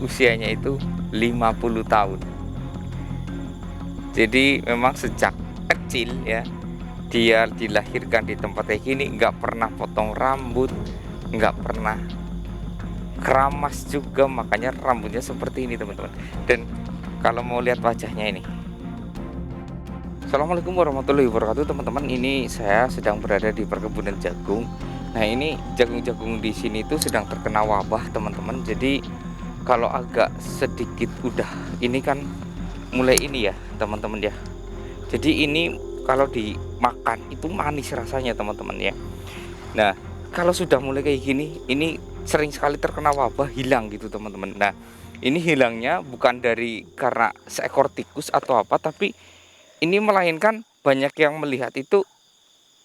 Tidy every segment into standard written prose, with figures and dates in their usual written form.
usianya itu 50 tahun. Jadi memang sejak kecil ya, dia dilahirkan di tempat kayak gini, nggak pernah potong rambut, nggak pernah keramas juga, makanya rambutnya seperti ini teman-teman. Dan kalau mau lihat wajahnya ini. Assalamualaikum warahmatullahi wabarakatuh teman-teman. Ini saya sedang berada di perkebunan jagung. Nah ini jagung-jagung di sini tuh sedang terkena wabah teman-teman. Jadi kalau agak sedikit udah ini kan mulai ini ya teman-teman ya. Jadi ini kalau dimakan itu manis rasanya teman-teman ya. Nah kalau sudah mulai kayak gini, ini sering sekali terkena wabah, hilang gitu teman-teman. Nah ini hilangnya bukan dari karena seekor tikus atau apa, tapi ini melainkan banyak yang melihat itu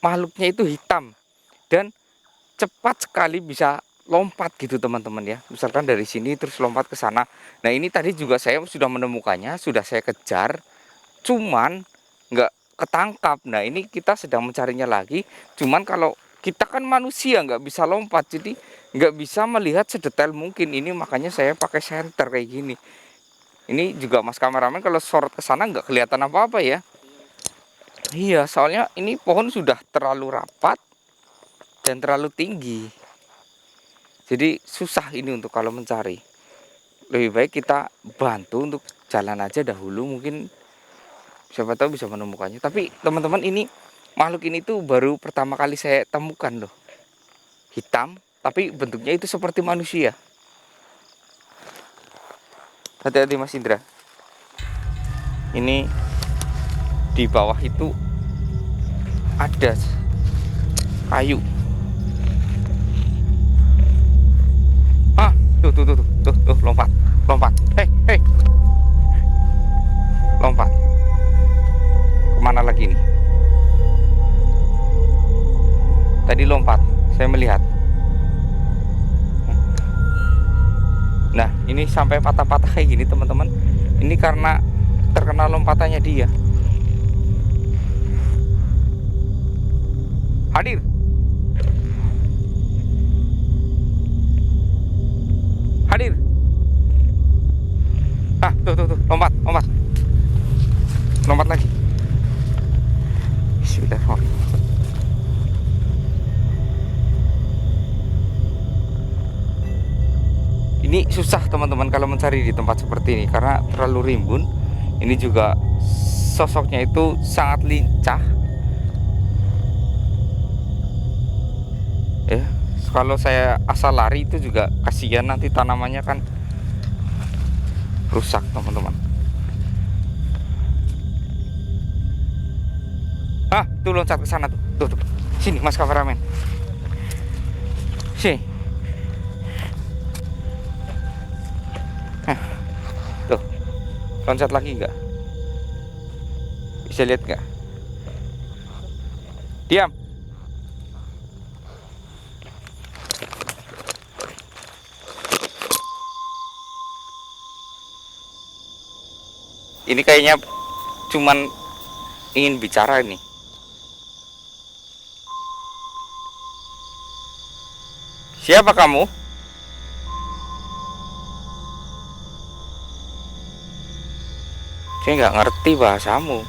makhluknya itu hitam dan cepat sekali bisa lompat gitu teman-teman ya. Misalkan dari sini terus lompat ke sana. Nah ini tadi juga saya sudah menemukannya, sudah saya kejar, cuman nggak ketangkap. Nah ini kita sedang mencarinya lagi. Cuman kalau kita kan manusia nggak bisa lompat, jadi nggak bisa melihat sedetail mungkin. Ini makanya saya pakai senter kayak gini. Ini juga mas kameramen kalau sorot ke sana nggak kelihatan apa-apa ya. Iya, soalnya ini pohon sudah terlalu rapat dan terlalu tinggi. Jadi susah ini untuk kalau mencari. Lebih baik kita bantu untuk jalan aja dahulu, mungkin siapa tahu bisa menemukannya. Tapi teman-teman, ini makhluk ini tuh baru pertama kali saya temukan loh. Hitam, tapi bentuknya itu seperti manusia. Hati-hati Mas Indra. Ini di bawah itu ada kayu. Ah, tuh, lompat, lompat. Hei, hei, lompat. Kemana lagi nih? Tadi lompat, saya melihat. Nah, ini sampai patah-patah kayak gini teman-teman. Ini karena terkena lompatannya dia. Hadir. Hadir. Ah, tuh, lompat, lompat. Lompat lagi. Bismillahirrahmanirrahim. Ini susah teman-teman kalau mencari di tempat seperti ini karena terlalu rimbun. Ini juga sosoknya itu sangat lincah. Ya, kalau saya asal lari itu juga kasihan, nanti tanamannya kan rusak teman-teman. Ah, tuh loncat ke sana tuh. Sini mas kameramen. Sini. Tuh, loncat lagi enggak? Bisa lihat nggak? Diam. Ini kayaknya cuman ingin bicara nih. Siapa kamu? Saya nggak ngerti bahasamu.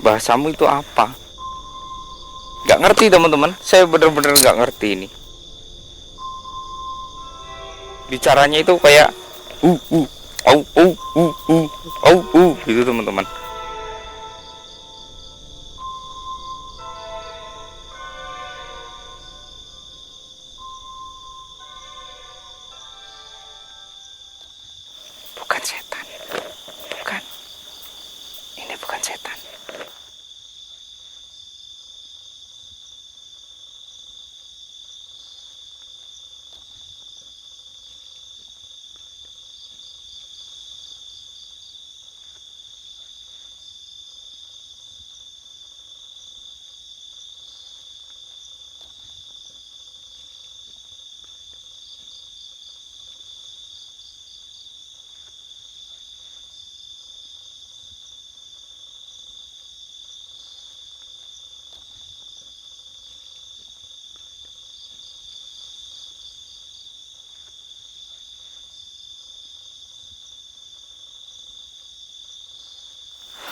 Bahasamu itu apa? Nggak ngerti teman-teman. Saya bener-bener nggak ngerti ini. Bicaranya itu kayak au gitu teman-teman. Bukan setan. Bukan. Ini bukan setan.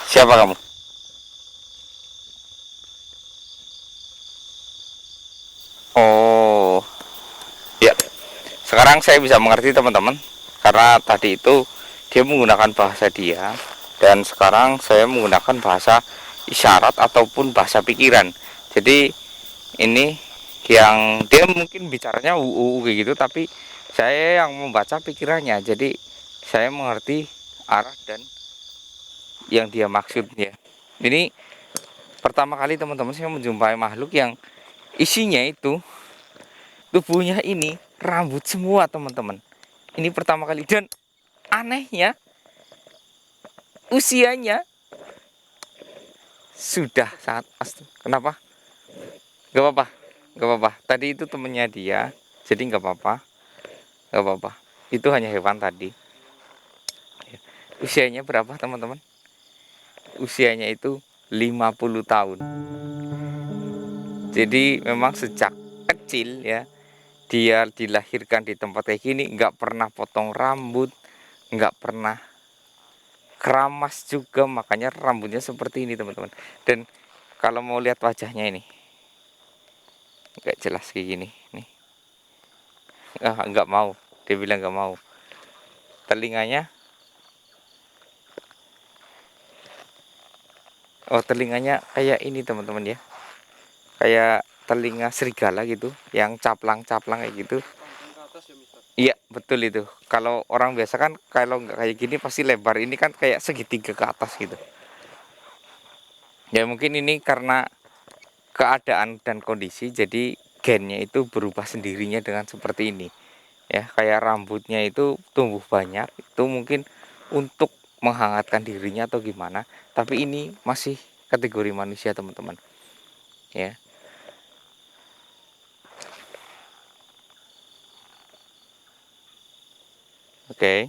Siapa kamu? Oh, ya. Sekarang saya bisa mengerti teman-teman, karena tadi itu dia menggunakan bahasa dia, dan sekarang saya menggunakan bahasa isyarat ataupun bahasa pikiran. Jadi ini yang dia mungkin bicaranya kayak gitu, tapi saya yang membaca pikirannya. Jadi saya mengerti arah dan yang dia maksudnya. Ini pertama kali teman-teman saya menjumpai makhluk yang isinya itu tubuhnya ini rambut semua teman-teman. Ini pertama kali, dan anehnya usianya sudah sangat kenapa? Gak apa-apa, gak apa-apa. Tadi itu temennya dia, jadi gak apa-apa, gak apa-apa. Itu hanya hewan tadi. Usianya berapa teman-teman? Usianya itu 50 tahun. Jadi memang sejak kecil ya, dia dilahirkan di tempat kayak gini, nggak pernah potong rambut, nggak pernah keramas juga, makanya rambutnya seperti ini teman-teman. Dan kalau mau lihat wajahnya ini, nggak jelas kayak gini nih. Nggak mau, dia bilang nggak mau. Telinganya, oh telinganya kayak ini teman-teman ya, kayak telinga serigala gitu, yang caplang-caplang kayak gitu. Iya betul itu. Kalau orang biasa kan kalau nggak kayak gini pasti lebar, ini kan kayak segitiga ke atas gitu. Ya mungkin ini karena keadaan dan kondisi, jadi gennya itu berubah sendirinya dengan seperti ini. Ya kayak rambutnya itu tumbuh banyak, itu mungkin untuk menghangatkan dirinya atau gimana. Tapi ini masih kategori manusia teman-teman. Ya. Oke.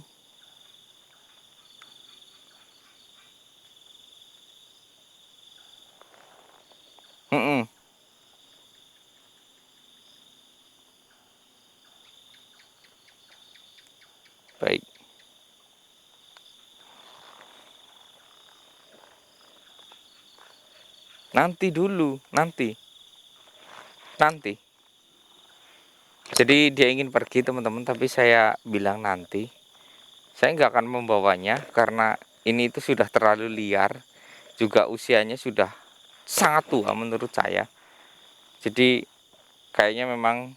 Mm-mm. Baik. Nanti dulu, nanti. Jadi dia ingin pergi teman-teman, tapi saya bilang nanti. Saya nggak akan membawanya karena ini itu sudah terlalu liar, juga usianya sudah sangat tua menurut saya. Jadi kayaknya memang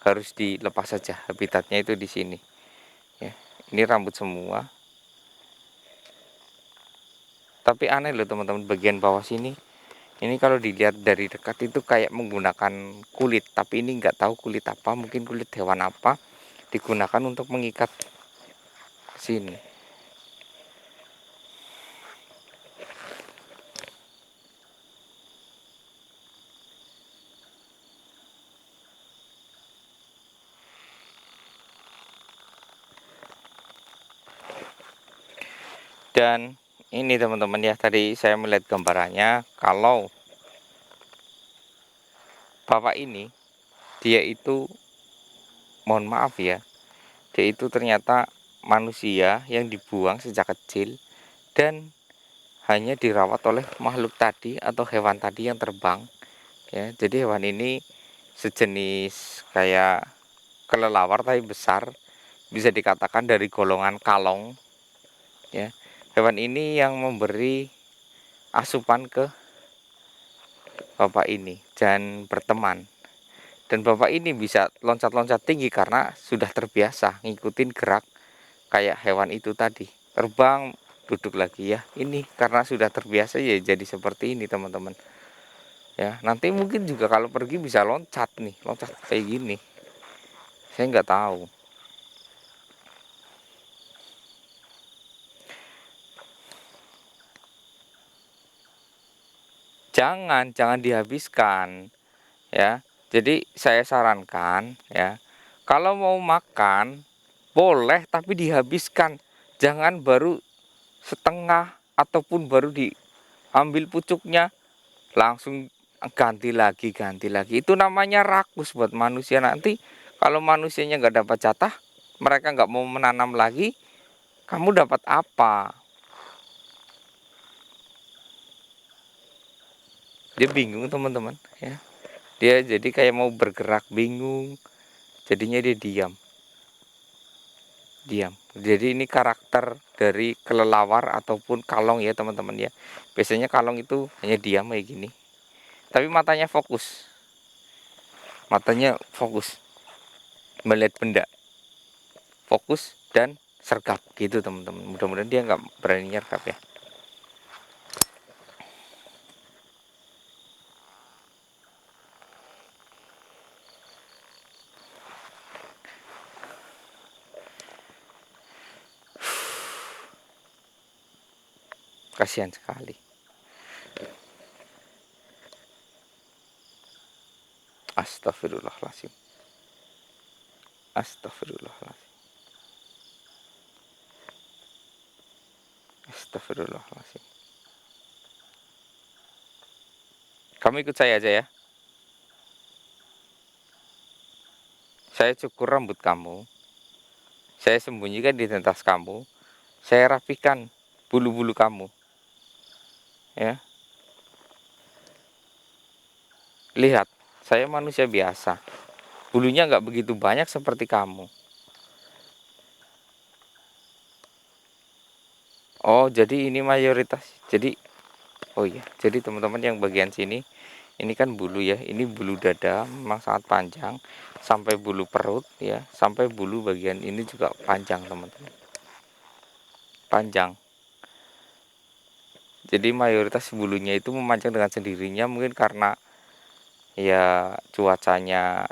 harus dilepas saja, habitatnya itu di sini. Ya, ini rambut semua. Tapi aneh loh teman-teman, bagian bawah sini. Ini kalau dilihat dari dekat itu kayak menggunakan kulit, tapi ini nggak tahu kulit apa, mungkin kulit hewan apa digunakan untuk mengikat sini. Dan ini teman-teman ya, tadi saya melihat gambarannya, kalau bapak ini dia itu, mohon maaf ya, dia itu ternyata manusia yang dibuang sejak kecil dan hanya dirawat oleh makhluk tadi atau hewan tadi yang terbang ya. Jadi hewan ini sejenis kayak kelelawar tapi besar, bisa dikatakan dari golongan kalong ya. Hewan ini yang memberi asupan ke bapak ini dan berteman. Dan bapak ini bisa loncat-loncat tinggi karena sudah terbiasa ngikutin gerak kayak hewan itu tadi. Terbang, duduk lagi ya. Ini karena sudah terbiasa ya jadi seperti ini teman-teman. Ya, nanti mungkin juga kalau pergi bisa loncat nih, loncat kayak gini. Saya nggak tahu. Jangan dihabiskan ya. Jadi saya sarankan ya, kalau mau makan boleh tapi dihabiskan. Jangan baru setengah ataupun baru diambil pucuknya langsung ganti lagi. Itu namanya rakus buat manusia. Nanti kalau manusianya nggak dapat jatah, mereka nggak mau menanam lagi, kamu dapat apa? Dia bingung teman-teman ya. Dia jadi kayak mau bergerak bingung. Jadinya dia diam. Jadi ini karakter dari kelelawar ataupun kalong ya teman-teman ya. Biasanya kalong itu hanya diam kayak gini. Tapi matanya fokus. Matanya fokus melihat benda. Fokus dan sergap gitu teman-teman. Mudah-mudahan dia nggak berani nyergap ya. Kasihan sekali. Astagfirullahaladzim. Astagfirullahaladzim. Astagfirullahaladzim. Kamu ikut saya aja ya. Saya cukur rambut kamu. Saya sembunyikan di tas kamu. Saya rapikan bulu-bulu kamu. Ya. Lihat, saya manusia biasa. Bulunya nggak begitu banyak seperti kamu. Oh, jadi ini mayoritas. Oh iya, jadi teman-teman yang bagian sini, ini kan bulu ya. Ini bulu dada, memang sangat panjang. Sampai bulu perut ya, sampai bulu bagian ini juga panjang teman-teman. Panjang. Jadi mayoritas bulunya itu memanjang dengan sendirinya, mungkin karena ya cuacanya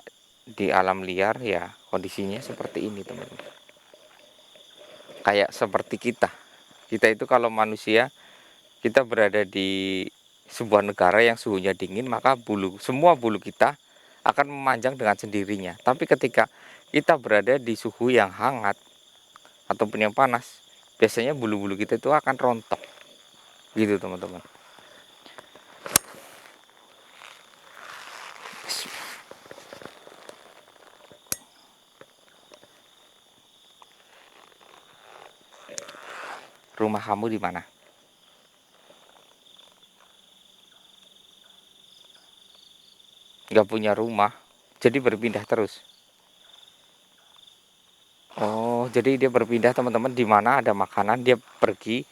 di alam liar ya kondisinya seperti ini teman-teman. Kayak seperti kita itu kalau manusia, kita berada di sebuah negara yang suhunya dingin, maka semua bulu kita akan memanjang dengan sendirinya. Tapi ketika kita berada di suhu yang hangat ataupun yang panas, biasanya bulu-bulu kita itu akan rontok gitu teman-teman. Rumah kamu di mana? Nggak punya rumah, jadi berpindah terus. Oh, jadi dia berpindah teman-teman, di mana ada makanan dia pergi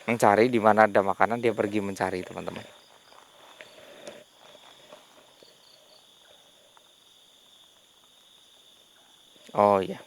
mencari, di mana ada makanan dia pergi mencari teman-teman. Oh iya.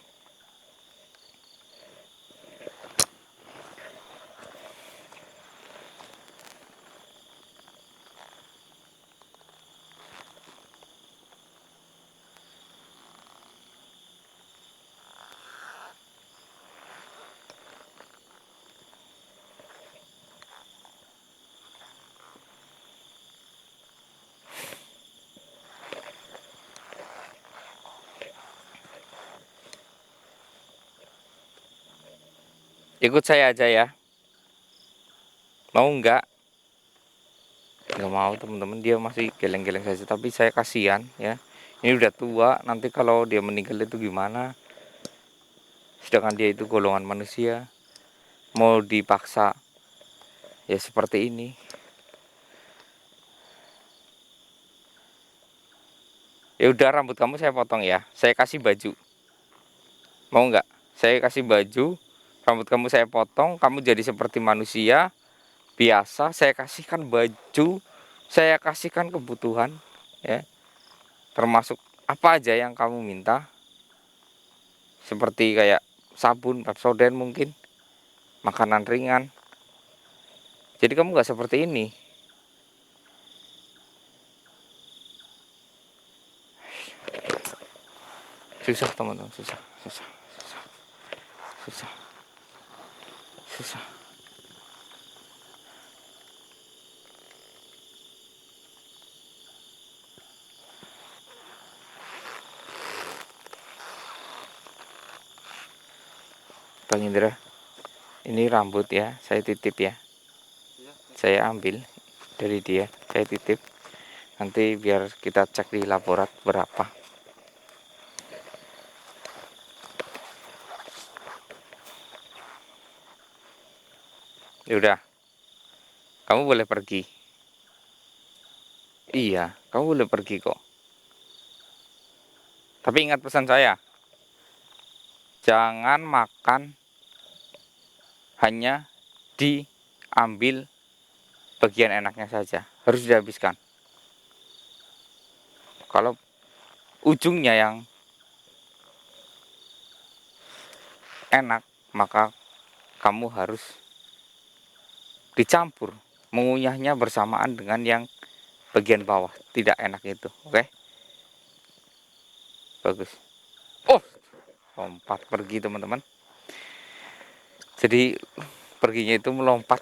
Ikut saya aja ya. Mau nggak? Nggak mau teman-teman, dia masih geleng-geleng saja. Tapi saya kasihan ya. Ini udah tua, nanti kalau dia meninggal itu gimana? Sedangkan dia itu golongan manusia. Mau dipaksa ya seperti ini. Ya udah, rambut kamu saya potong ya. Saya kasih baju. Mau nggak? Saya kasih baju, rambut kamu saya potong, kamu jadi seperti manusia biasa. Saya kasihkan baju, saya kasihkan kebutuhan ya, termasuk apa aja yang kamu minta, seperti kayak sabun, Pepsodent mungkin, makanan ringan. Jadi kamu nggak seperti ini. Susah teman-teman, susah, susah, susah, susah, susah. Bang Indra, ini rambut ya, saya titip ya. Saya ambil dari dia, saya titip. Nanti biar kita cek di laborat berapa. Ya udah, kamu boleh pergi. Iya, kamu boleh pergi kok. Tapi ingat pesan saya, jangan makan hanya diambil bagian enaknya saja, harus dihabiskan. Kalau ujungnya yang enak, maka kamu harus dicampur, mengunyahnya bersamaan dengan yang bagian bawah tidak enak itu. Oke, bagus. Oh, lompat pergi teman-teman. Jadi perginya itu melompat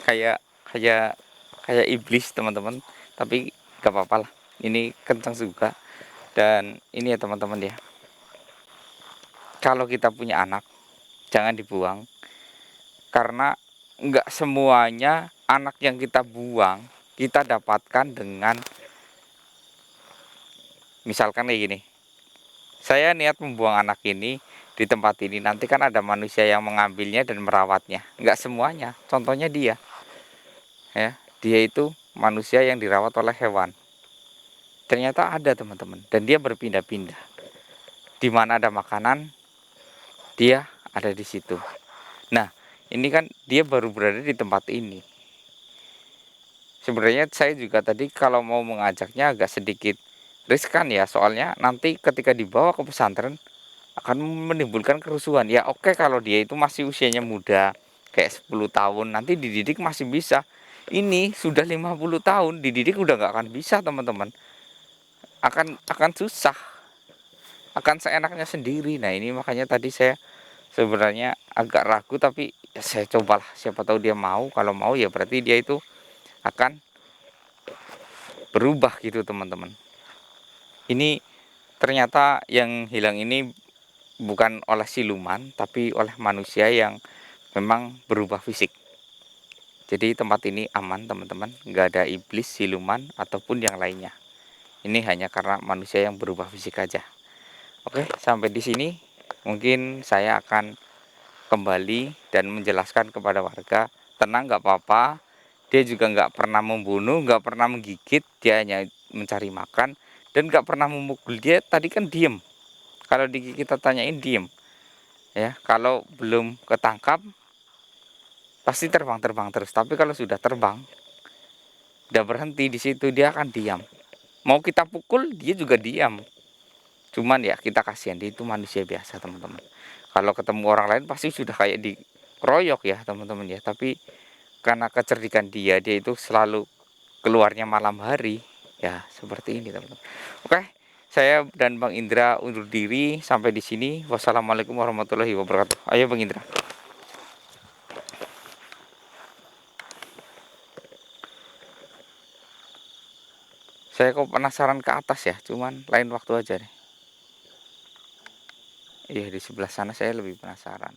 kayak kayak kayak iblis teman-teman. Tapi gak apa-apa lah, ini kencang juga. Dan ini ya teman-teman ya, kalau kita punya anak jangan dibuang, karena nggak semuanya anak yang kita buang kita dapatkan dengan, misalkan kayak gini, saya niat membuang anak ini di tempat ini, nanti kan ada manusia yang mengambilnya dan merawatnya. Nggak semuanya, contohnya dia ya, dia itu manusia yang dirawat oleh hewan, ternyata ada teman-teman, dan dia berpindah-pindah, di mana ada makanan dia ada di situ. Nah, ini kan dia baru berada di tempat ini. Sebenarnya saya juga tadi kalau mau mengajaknya agak sedikit riskan ya, soalnya nanti ketika dibawa ke pesantren akan menimbulkan kerusuhan. Ya oke, kalau dia itu masih usianya muda, kayak 10 tahun, nanti dididik masih bisa. Ini sudah 50 tahun, dididik udah nggak akan bisa teman-teman. Akan susah, akan seenaknya sendiri. Nah ini makanya tadi saya sebenarnya agak ragu, tapi ya saya cobalah, siapa tahu dia mau. Kalau mau ya berarti dia itu akan berubah gitu teman-teman. Ini ternyata yang hilang ini bukan oleh siluman, tapi oleh manusia yang memang berubah fisik. Jadi tempat ini aman teman-teman, nggak ada iblis, siluman, ataupun yang lainnya. Ini hanya karena manusia yang berubah fisik aja. Oke, sampai di sini mungkin saya akan kembali dan menjelaskan kepada warga, tenang, nggak apa-apa. Dia juga nggak pernah membunuh, nggak pernah menggigit, dia hanya mencari makan dan nggak pernah memukul. Dia tadi kan diem. Kalau kita tanyain diem, ya. Kalau belum ketangkap pasti terbang terus. Tapi kalau sudah terbang, udah berhenti di situ, dia akan diam. Mau kita pukul dia juga diam. Cuman ya kita kasihan, dia itu manusia biasa teman-teman. Kalau ketemu orang lain pasti sudah kayak dikeroyok ya teman-teman ya. Tapi karena kecerdikan dia itu selalu keluarnya malam hari, ya seperti ini teman-teman. Oke, saya dan Bang Indra undur diri sampai di sini. Wassalamualaikum warahmatullahi wabarakatuh. Ayo Bang Indra. Saya kok penasaran ke atas ya, cuman lain waktu aja deh. Iya, di sebelah sana saya lebih penasaran.